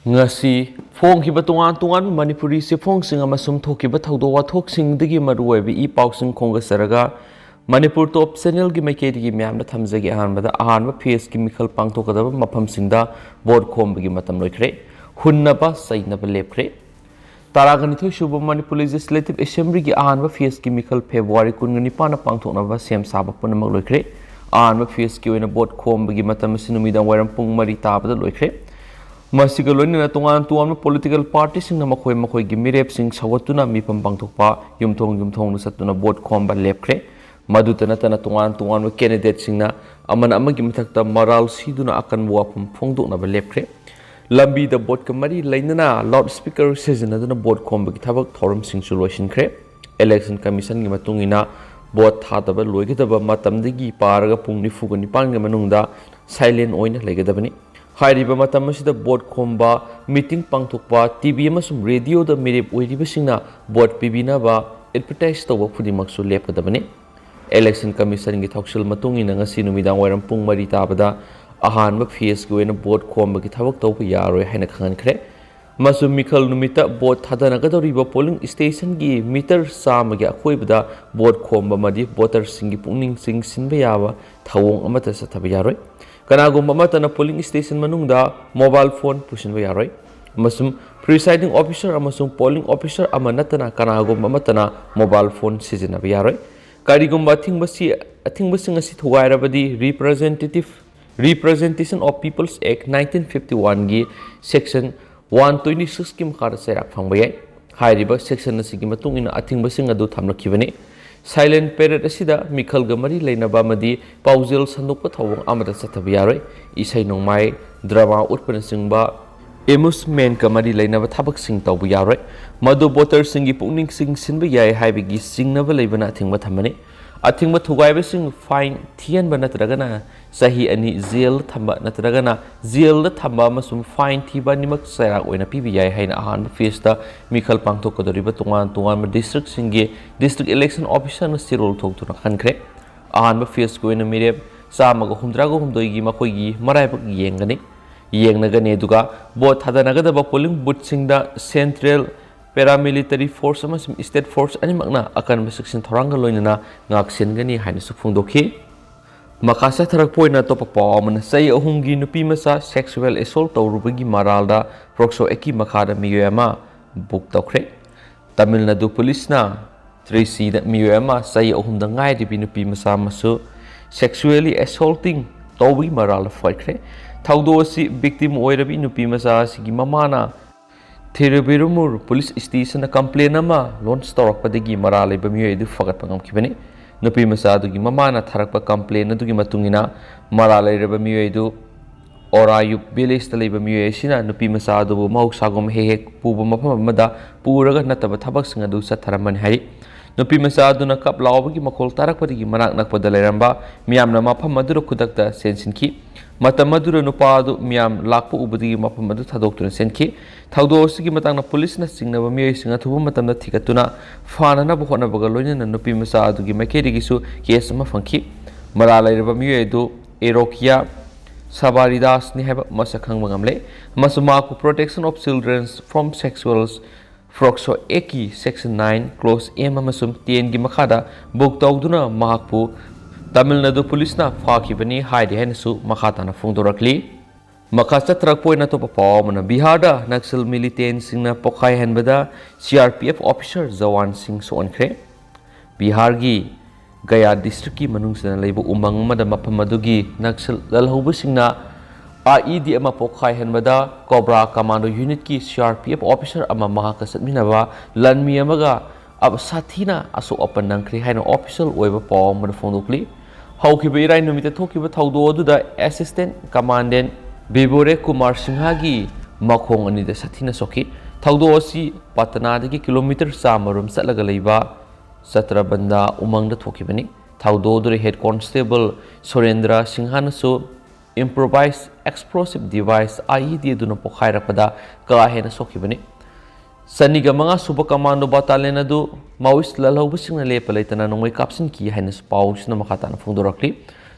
Ngasi phong tungan Manipuri si phong sing amasum thokiba thaudo wathok sing digi maruwe bi pausing khonga saraga Manipur top channel gi maikedi gi myam na thamjagi ahan ba face gi mikhal pangtho kadaba mafam singda board khom gi matam loikhre hunna ba saina ba lepkhre taragani tho shuba Manipur legislative assembly gi ahan ba face gi mikhal February 19 na pangtho na ba sem saba pun mak loikhre ahan ba face gi oina board khom gi matam sinumida wairam pung mari ta ba loikhre Masigaloin na tungan political parties na makoy gimirep sing sawatuna mi pampangthokpa yumthong satuna board khomba lepkhre madutana tana tungan candidate singna amana amagi mathakta moral siduna akan wapum phongdokna ba lepkhre lambi da board kamari lainana loudspeaker sejana duna board khomba gi thabak thorum sing solution-khre election commission gi matungina board thadaba loigedaba matamdagi paraga pung 9 ga manungda silent oina legedabani Hairiba matam asida board khomba meeting pangthokpa TV amasum radio da mirep oiriba singna board pibina ba advertise tawba phudimaksu lepkadabani election commission gi thoksil matungina ngasi numidang wairam pung mari tabada ahan ba face gi wena board khomba gi thabak tawba yaroi haina khankhre masum mikhal numita board thadana gadoriba polling station gi meter sam gi akhoibada board khomba madi voter singi pungning sing sinba yawa thawong amata sathabi yaroi Kanagum mamatana polling station manungda mobile phone pusinba yaroi masum presiding officer amasum polling officer amanatana kanagum mamatana mobile phone sijinabi yaroi karigum athing asi thugairabadi representation of people's act 1951 gi section 126 kim khara serak phangbayai hairiba section asigi matungina athing basing adu thamlakhibani Silent period asida mikhal gamari leinaba madi paujel sandokpa thawong amada sathabi yaroi isai nongmai drama utpana singba amusement kamari leinaba thabak sing tawbu yaroi madu voter singi pungning sing sinba yai haibigi singnaba leibana athingba thamani athingba thugaiba sing fine thian bana tragana sahi ani jail thamba natragana jail da thamba masum fine thiba nimak saira oina pibi yai haina ahan fiesta mikhal pangthok kodoriba tungan district singi district election officer na sirol thok tuna khankhre ahan fiest ko ina mirep samaga humdraga humdoi gi makoi gi marai bak yengnagane duga bo thadanaga da polling booth singda central paramilitary force amasum state force ani makna akan section thoranga loinana ngaksen gani haina sufung dokhi Makasa tharak poina topa pawman sai ahumgi nupi masa sexual assault tawrubagi maralda prokso eki makhada miyoyama book tawkhre Tamil Nadu police na 3C da miyoyama sai ahumda ngai ribi nupi masa masu sexually assaulting tawbi maral foikhre thawdo si victim oirabi nupi masa sigi mamana Thirubirumur police station na complain ama launch tawrakpadagi maralai ba miyoydu fagat pangam khibani Nupi masa adugi mamana tharakpa complain adugi matungina maralai reba miyoidu orayu village ta leiba miyoy sina nupi masa adubu mahuksagom hehek puba mafam amada puraga nataba thabak sing adu satharaman hari nupi masa aduna kap lawbagi makol tarakpadigi manak nakpada leiramba miyamna mafam adura khudakta sensinki matam adura nupa adu miyam lakpa ubadigi mafam adu thadoktuna senki thawdo sigi matangna police na singnaba miyoy singa thubu matamda thikatuna fanana bu hona baga loina nupi masa adugi makedigi su case ma fangki maralai reba miyoy du erokia sabaridas ni haba masakhang mangamle masuma ku protection of children from sexual Frokso eki section 9 clause M amasum 10 gi makhada book tawduna mahakpu Tamil Nadu police na phakibani haidi hainasu makhata na phungdorakli Makasa trak poina to pawmana Bihar da Naxal militant singna pokhai hanbada CRPF officer Jawan Singh sonkre Bihar gi Gaya district ki manung sina leibu umang mada mapamadugi Naxal lalhubu singna IED ama pokhai hanbada Cobra Commando Unit ki CRPF officer ama mahakasat minaba lanmi amaga ab sathina aso open nangkri haina official oiba pawmana phongdokli haukiba irai numita thokiba thawdo aduda assistant commandant Bibore Kumar Singhagi makhong ani da sathina soki thawdo asi Patna dagi kilometer samarum satlaga leiba Satrabanda umang da thokibani thawdo dure head constable Surendra Singhana so improvised explosive device IED duna pokhairapada ka hena sokibani Saniga mga suba commando battalion adu Maoist lalhauba singna lepa leitana nongoi kapsin ki hena paus na makata na phungdorakli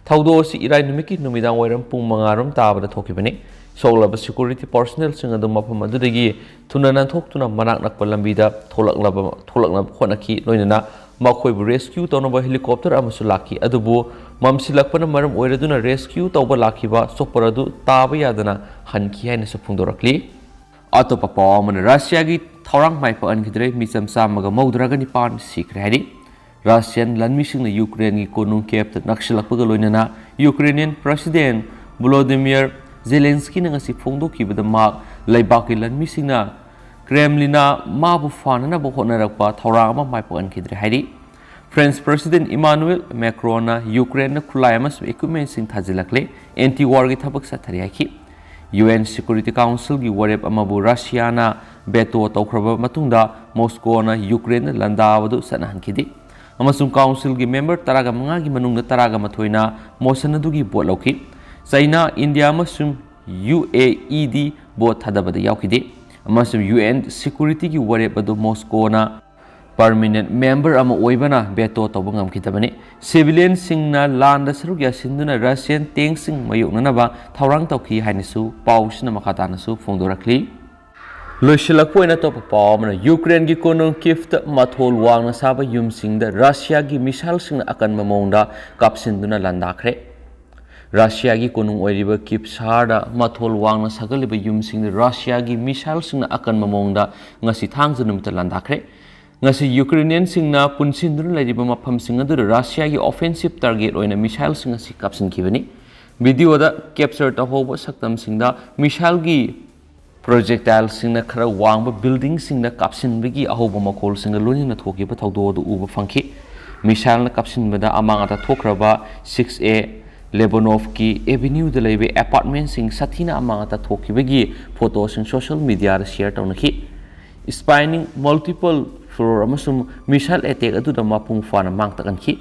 thawdo si irai numiki numidang wairam pung mangarum tabada thokibani ꯁꯣꯛꯂꯕ security ꯄꯔꯁꯣꯅꯦꯜꯁꯤꯡ ꯑꯗꯨ ꯃꯐꯝ ꯑꯗꯨꯗꯒꯤ ꯊꯨꯅ ꯅꯥꯟꯊꯣꯛꯇꯨꯅ ꯃꯅꯥꯛ ꯅꯛꯄ ꯂꯝꯕꯤꯗ ꯊꯣꯛꯂꯛꯅꯕ ꯍꯣꯠꯅꯈꯤ ꯂꯣꯏꯅꯅ ꯃꯈꯣꯏꯕꯨ ꯔꯦꯁꯀ꯭ꯌꯨ ꯇꯧꯅꯕ ꯍꯦꯂꯤꯀꯣꯞꯇꯔ ꯑꯃꯁꯨ ꯂꯥꯛꯈꯤ ꯑꯗꯨꯕꯨ ꯃꯝꯁꯤꯜꯂꯛꯄꯅ ꯃꯔꯝ ꯑꯣꯏꯔꯗꯨꯅ ꯔꯦꯁꯀ꯭ꯌꯨ ꯇꯧꯕ ꯂꯥꯛꯈꯤꯕ ꯆꯣꯄꯔ ꯑꯗꯨ ꯇꯥꯕ ꯌꯥꯗꯅ ꯍꯟꯈꯤ ꯍꯥꯏꯅꯁꯨ ꯐꯣꯡꯗꯣꯔꯛꯂꯤ ꯑꯇꯣꯞꯄ ꯄꯥꯎ ꯑꯃꯅ ꯔꯁꯤꯌꯥꯒꯤ ꯊꯧꯔꯥꯡ ꯃꯥꯏ ꯄꯥꯛꯍꯟꯈꯤꯗ꯭ꯔꯦ ꯃꯤꯆꯝ 139 ꯁꯤꯈ꯭ꯔꯦ ꯍꯥꯏꯔꯤ ꯔꯁꯤꯌꯥꯟ ꯂꯥꯟꯃꯤꯁꯤꯡꯅ ꯌꯨꯀ꯭ꯔꯦꯟꯒꯤ ꯀꯣꯅꯨꯡ ꯀꯤꯌꯦꯚꯇ ꯅꯛꯁꯤꯜꯂꯛꯄꯒ ꯂꯣꯏꯅꯅ ꯌꯨꯀ꯭ꯔꯦꯅꯤꯌꯟ ꯄ꯭ꯔꯦꯁꯤꯗꯦꯟꯠ ꯚꯣꯂꯣꯗꯤꯃꯤꯔ ꯖꯦꯂꯦꯟꯁꯀꯤꯅ ꯉꯁꯤ ꯐꯣꯡꯗꯣꯛꯈꯤꯕꯗ ꯂꯩꯕꯥꯛꯀꯤ ꯂꯥꯟꯃꯤꯁꯤꯡꯅ ꯀ꯭ꯔꯦꯝꯂꯤꯟꯅ ꯃꯥꯕꯨ ꯐꯥꯅꯅꯕ ꯍꯣꯠꯅꯔꯛꯄ ꯊꯧꯔꯥꯡ ꯑꯃ ꯃꯥꯏ ꯄꯥꯛꯍꯟꯈꯤꯗ꯭ꯔꯦ ꯍꯥꯏꯔꯤ ꯐ꯭ꯔꯦꯟꯁ ꯄ꯭ꯔꯦꯁꯤꯗꯦꯟꯠ ꯏꯃꯥꯅꯨꯑꯦꯜ ꯃꯦꯀ꯭ꯔꯣꯟꯅ ꯌꯨꯀ꯭ꯔꯦꯟꯗ ꯈꯨꯠꯂꯥꯏ ꯑꯃꯁꯨꯡ ꯏꯀ꯭ꯋꯤꯞꯃꯦꯟꯠꯁꯤꯡ ꯊꯥꯖꯤꯜꯂꯛꯂꯦ ꯑꯦꯟꯇꯤ ꯋꯥꯔꯒꯤ ꯊꯕꯛ ꯆꯠꯊꯔꯤ ꯍꯥꯏꯈꯤ UN ꯁꯦꯀ꯭ꯌꯨꯔꯤꯇꯤ ꯀꯥꯎꯟꯁꯤꯜꯒꯤ ꯋꯥꯔꯦꯞ ꯑꯃꯕꯨ ꯔꯁꯤꯌꯥꯅ ꯚꯦꯇꯣ ꯇꯧꯈ꯭ꯔꯕ ꯃꯇꯨꯡꯗ ꯃꯣꯁꯀꯣꯅ ꯌꯨꯀ꯭ꯔꯦꯟꯗ ꯂꯥꯟꯗꯥꯕꯗꯨ ꯆꯠꯅꯍꯟꯈꯤꯗꯦ ꯑꯃꯁꯨꯡ ꯀꯥꯎꯟꯁꯤꯜꯒꯤ ꯃꯦꯝꯕꯔ 15ꯒꯤ ꯃꯅꯨꯡꯗ 11ꯅ ꯃꯣꯁꯟ ꯑꯗꯨꯒꯤ ꯚꯣꯠ ꯂꯧꯈꯤ ꯆꯩꯅꯥ ꯏꯟꯗꯤꯌꯥ ꯑꯃꯁꯨꯡ UAEꯗꯤ ꯚꯣꯠ ꯊꯥꯗꯕꯗ ꯌꯥꯎꯈꯤꯗꯦ ꯑꯃꯁꯨꯡ UN ꯁꯦꯀ꯭ꯌꯨꯔꯤꯇꯤꯒꯤ ꯋꯥꯔꯦꯞ ꯑꯗꯨ ꯃꯣꯁꯀꯣꯅ ꯄꯔꯃꯤꯅꯦꯟꯠ ꯃꯦꯝꯕꯔ ꯑꯃ ꯑꯣꯏꯕꯅ ꯚꯦꯇꯣ ꯇꯧꯕ ꯉꯝꯈꯤꯗꯕꯅꯤ ꯁꯤꯚꯤꯂꯤꯌꯟꯁꯤꯡꯅ ꯂꯥꯟꯗ ꯁꯔꯨꯛ ꯌꯥꯁꯤꯟꯗꯨꯅ ꯔꯁꯤꯌꯟ ꯇꯦꯡꯛꯁꯤꯡ ꯃꯥꯌꯣꯛꯅꯅꯕ ꯊꯧꯔꯥꯡ ꯇꯧꯈꯤ ꯍꯥꯏꯅꯁꯨ ꯄꯥꯎꯁꯤꯅ ꯃꯈꯥ ꯇꯥꯅꯁꯨ ꯐꯣꯡꯗꯣꯔꯛꯂꯤ ꯂꯣꯏꯁꯤꯜꯂꯛꯄ ꯑꯣꯏꯅ ꯑꯇꯣꯞꯄ ꯄꯥꯎ ꯑꯃꯅ ꯌꯨꯀ꯭ꯔꯦꯟꯒꯤ ꯀꯣꯅꯨꯡ ꯀꯤꯌꯦꯚꯇ ꯃꯊꯣꯜ ꯋꯥꯡꯅ ꯁꯥꯕ ꯌꯨꯝꯁꯤꯡꯗ ꯔꯁꯤꯌꯥꯒꯤ ꯃꯤꯁꯥꯏꯜꯁꯤꯡꯅ ꯑꯀꯟꯕ ꯃꯑꯣꯡꯗ ꯀꯥꯞꯁꯤꯟꯗꯨꯅ ꯂꯥꯟꯗꯥꯈ꯭ꯔꯦ ꯔꯁꯤꯌꯥꯒꯤ ꯀꯣꯅꯨꯡ ꯑꯣꯏꯔꯤꯕ ꯀꯤꯌꯦꯚ ꯁꯍꯔꯗ ꯃꯊꯣꯜ ꯋꯥꯡꯅ ꯁꯥꯒꯠꯂꯤꯕ ꯌꯨꯝꯁꯤꯡꯗ ꯔꯁꯤꯌꯥꯒꯤ ꯃꯤꯁꯥꯏꯜꯁꯤꯡꯅ ꯑꯀꯟꯕ ꯃꯑꯣꯡꯗ ꯉꯁꯤ ꯊꯥꯡꯖ ꯅꯨꯃꯤꯠꯇ ꯂꯥꯟꯗꯥꯈ꯭ꯔꯦ ngasi Ukrainiansingna punsinduna laiba mafamsing adu Russiagi offensive target oina missilesin ngasi kapsinkibani video da capture tahoba saktamsingda missile projectile singna khara wangba building singna kapsinbagi ahoba makol singna loina thokiba thawdo du uba fangki missile na kapsinbada amangata thokraba 6A Lebanovki Avenue da laiba apartment sing sathina amangata thokibagi photo sing social media da share tawnaki spanning multiple floor amasum missile attack aduda mapung fana mangtakanki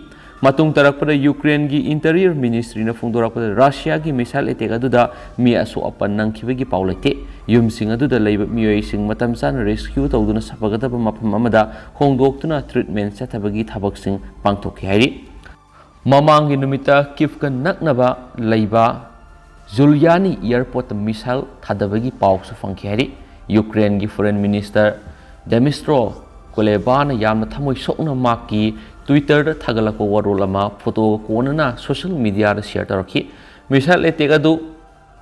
matung tarakpada Ukraine gi interior ministry na phungdorakpada Russia gi missile attack aduda mi asu apan nangkhibagi paulate yumsing aduda leiba miyoi sing matam san rescue tawduna sapagadaba mapam amada hongdoktuna treatment chathabagi thabak sing pangthokhi hairi mamangi numita kifka naknaba leiba Zulyani airport missile thadabagi pawsu fangki hairi Ukraine gi foreign minister Dmytro Kulebana yamna thamoi sokna maki Twitter da thagalako warolama photo konana social media da share tarakhi missile attack adu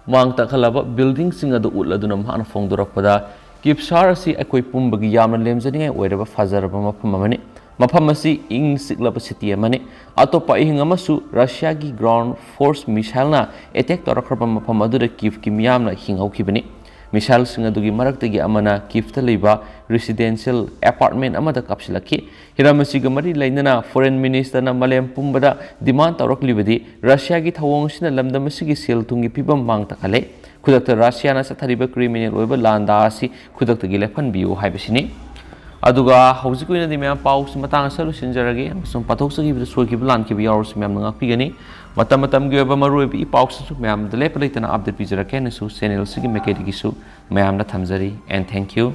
mangta khalaba building singa du utladuna mahana phongdorakpada kipsar asi akoi pumbagi yamna lemjani oiraba fajaraba mafam amani mafam asi ing siklaba city amani atopa ihing amasu Russia gi ground force missile na attack tarakraba mafam adu da Kiev ki miyamna hinghaukibani missile singa dugi maraktagi amana Kievta leiba residential apartment amada kapsilaki hiramasiga mari lainana foreign minister na malem pumbada demand tawraklibadi Russia gi thawong sina lamdamasigi sel tungi pibam mangta khale khudakta Russia na sathariba criminal oiba landa asi khudakta gi lefan biu haibasini aduga haujiku ina dimya paus matang salu sinjaragi sum pathoksa gi soki plan ki biaurs myam ngakpi gani matam gi oba maroi bi paus su myam dele palaitana update pijara kenesu channel sigi mekedi gi su myam na thamjari and thank you